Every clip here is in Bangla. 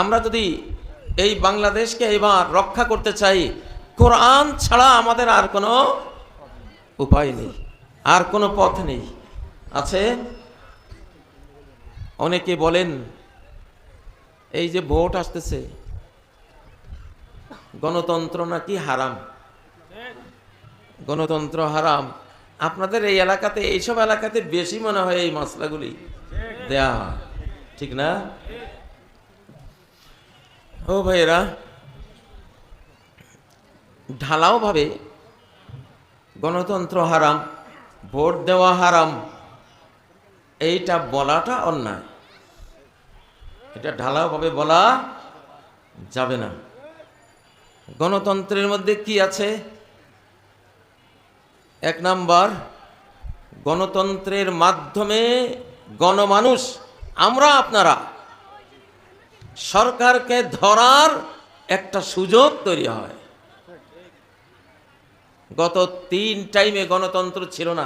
আমরা যদি এই বাংলাদেশকে এবার রক্ষা করতে চাই, কোরআন ছাড়া আমাদের আর কোনো উপায় নেই, আর কোনো পথ নেই। আছে অনেকে বলেন এই যে ভোট আসতেছে, গণতন্ত্র নাকি হারাম, গণতন্ত্র হারাম। আপনাদের এই এলাকাতে, এইসব এলাকাতে বেশি মনে হয় এই মশলাগুলি দেয়া হয়, ঠিক না? ও ভাইয়েরা, ঢালাও ভাবে গণতন্ত্র হারাম, ভোট দেওয়া হারাম, এইটা বলাটা অন্যায়। এটা ঢালাও ভাবে বলা যাবে না। গণতন্ত্রের মধ্যে কি আছে? এক নাম্বার, গণতন্ত্রের মাধ্যমে গণমানুষ, আমরা আপনারা সরকারকে ধরার একটা সুযোগ তৈরি হয়। গত 3 টাইমে গণতন্ত্র ছিল না,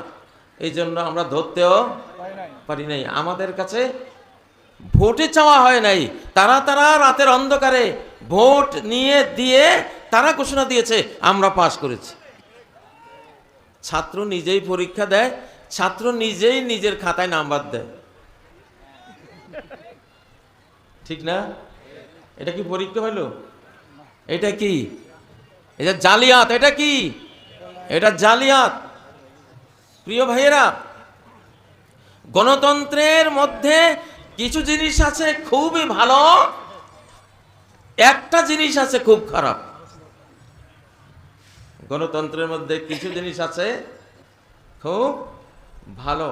এই জন্য আমরা ধরতেও পারি নাই। আমাদের কাছে ভোটে চাওয়া হয় নাই, তারা রাতের অন্ধকারে ভোট নিয়ে দিয়ে তারা ঘোষণা দিয়েছে, আমরা পাস করেছি। ছাত্র নিজেই পরীক্ষা দেয়, ছাত্র নিজেই নিজের খাতায় নাম্বার দেয়, ঠিক না? এটা কি পরীক্ষা হলো? এটা কি? এটা জালিয়াত। এটা কি? এটা জালিয়াত। প্রিয় ভাইয়েরা, গণতন্ত্রের মধ্যে কিছু জিনিস আছে খুবই ভালো, একটা জিনিস আছে খুব খারাপ। গণতন্ত্রের মধ্যে কিছু জিনিস আছে খুব ভালো,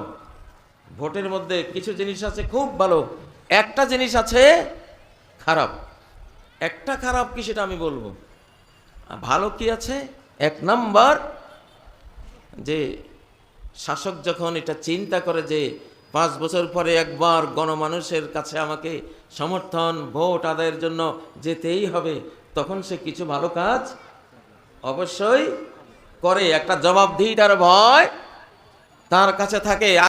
ভোটের মধ্যে কিছু জিনিস আছে খুব ভালো, একটা জিনিস আছে খারাপ। একটা খারাপ কি সেটা আমি বলবো, ভালো কি আছে? এক নাম্বার, যে শাসক যখন এটা চিন্তা করে যে 5 বছর পরে একবার গণমানুষের কাছে আমাকে সমর্থন ভোট আদায়ের জন্য যেতেই হবে, তখন সে কিছু ভালো কাজ অবশ্যই করে। একটা জবাবদিহিতার ভয় তার কাছে থাকে।